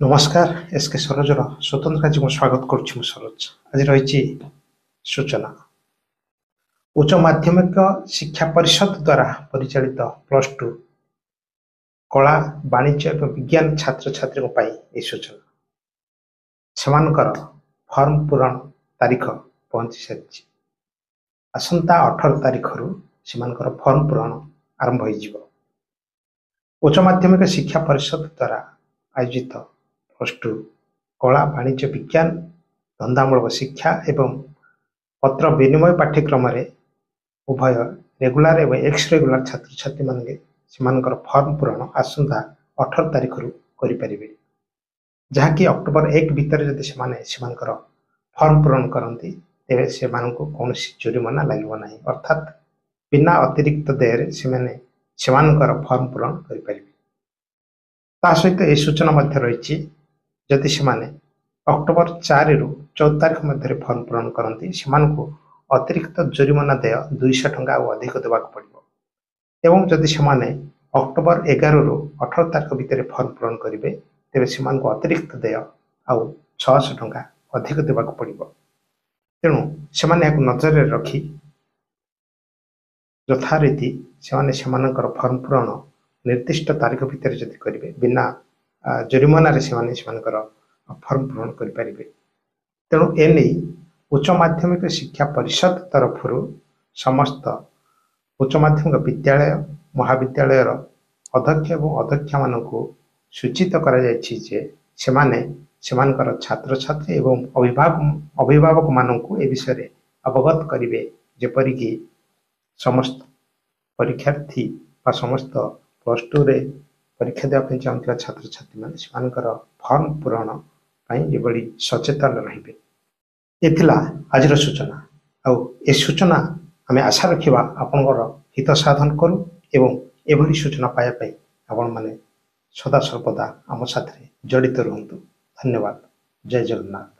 নমস্কার এসকে সরোজর স্বতন্ত্র কাজে স্বাগত করছি মু সরোজ। আজ রয়েছে সূচনা উচ্চ মাধ্যমিক শিক্ষা পরিষদ দ্বারা পরিচালিত +2 কলা বাণিজ্য এবং বিজ্ঞান ছাত্রছাত্রী এই সূচনা সেমানଙ୍କର ফর্ম ପୂରଣ ତାରିଖ ପହଞ୍ଚି ସାରିଛି। ଆସନ୍ତା 18 ତାରିଖରୁ ସେମାନଙ୍କର ଫର୍ମ ପୂରଣ ଆରମ୍ଭ ହୋଇଯିବ। ଉଚ୍ଚ ମାଧ୍ୟମିକ ଶିକ୍ଷା ପରିଷଦ ଦ୍ୱାରା ଆୟୋଜିତ +2 କଳା ବାଣିଜ୍ୟ ବିଜ୍ଞାନ ଧନ୍ଦାମୂଳକ ଶିକ୍ଷା ଏବଂ ପତ୍ର ବିନିମୟ ପାଠ୍ୟକ୍ରମରେ ଉଭୟ ରେଗୁଲାର ଏବଂ ଏକ୍ସ ରେଗୁଲାର ଛାତ୍ରଛାତ୍ରୀମାନେ ସେମାନଙ୍କର ଫର୍ମ ପୂରଣ ଆସନ୍ତା 18 ତାରିଖରୁ କରିପାରିବେ, ଯାହାକି ଅକ୍ଟୋବର 1 ଭିତରେ ଯଦି ସେମାନେ ସେମାନଙ୍କର ଫର୍ମ ପୂରଣ କରନ୍ତି ତେବେ ସେମାନଙ୍କୁ କୌଣସି ଜୋରିମାନା ଲାଗିବ ନାହିଁ, ଅର୍ଥାତ୍ ବିନା ଅତିରିକ୍ତ ଦେୟରେ ସେମାନେ ସେମାନଙ୍କର ଫର୍ମ ପୂରଣ କରିପାରିବେ। ତା ସହିତ ଏହି ସୂଚନା ମଧ୍ୟ ରହିଛି, ଯଦି ସେମାନେ ଅକ୍ଟୋବର 4ରୁ 14 ତାରିଖ ମଧ୍ୟରେ ଫର୍ମ ପୂରଣ କରନ୍ତି ସେମାନଙ୍କୁ ଅତିରିକ୍ତ ଜୋରିମାନା ଦେୟ 200 ଟଙ୍କା ଆଉ ଅଧିକ ଦେବାକୁ ପଡ଼ିବ ଏବଂ ଯଦି ସେମାନେ ଅକ୍ଟୋବର 11ରୁ 18 ତାରିଖ ଭିତରେ ଫର୍ମ ପୂରଣ କରିବେ ତେବେ ସେମାନଙ୍କୁ ଅତିରିକ୍ତ ଦେୟ ଆଉ 600 ଟଙ୍କା ଅଧିକ ଦେବାକୁ ପଡ଼ିବ। ତେଣୁ ସେମାନେ ଏହାକୁ ନଜରରେ ରଖି ଯଥାରୀତି ସେମାନେ ସେମାନଙ୍କର ଫର୍ମ ପୂରଣ ନିର୍ଦ୍ଦିଷ୍ଟ ତାରିଖ ଭିତରେ ଯଦି କରିବେ ବିନା ଜୋରିମାନାରେ ସେମାନେ ସେମାନଙ୍କର ଫର୍ମ ପୂରଣ କରିପାରିବେ। ତେଣୁ ଏନେଇ ଉଚ୍ଚ ମାଧ୍ୟମିକ ଶିକ୍ଷା ପରିଷଦ ତରଫରୁ ସମସ୍ତ ଉଚ୍ଚ ମାଧ୍ୟମିକ ବିଦ୍ୟାଳୟ ମହାବିଦ୍ୟାଳୟର ଅଧ୍ୟକ୍ଷ ଏବଂ ଅଧ୍ୟକ୍ଷମାନଙ୍କୁ ସୂଚିତ କରାଯାଇଛି ଯେ ସେମାନେ ସେମାନଙ୍କର ଛାତ୍ରଛାତ୍ରୀ ଏବଂ ଅଭିଭାବକମାନଙ୍କୁ ଏ ବିଷୟରେ ଅବଗତ କରିବେ, ଯେପରିକି ସମସ୍ତ ପରୀକ୍ଷାର୍ଥୀ ବା ସମସ୍ତ +2ରେ ପରୀକ୍ଷା ଦେବା ପାଇଁ ଚାହୁଁଥିବା ଛାତ୍ରଛାତ୍ରୀମାନେ ସେମାନଙ୍କର ଫର୍ମ ପୂରଣ ପାଇଁ ଏଭଳି ସଚେତନ ରହିବେ। ଏ ଥିଲା ଆଜିର ସୂଚନା। ଆଉ ଏ ସୂଚନା ଆମେ ଆଶା ରଖିବା ଆପଣଙ୍କର ହିତ ସାଧନ କରୁ ଏବଂ ଏଭଳି ସୂଚନା ପାଇବା ପାଇଁ ଆପଣମାନେ ସଦାସର୍ବଦା ଆମ ସାଥିରେ ଜଡ଼ିତ ରୁହନ୍ତୁ। ଧନ୍ୟବାଦ। ଜୟ ଜଗନ୍ନାଥ।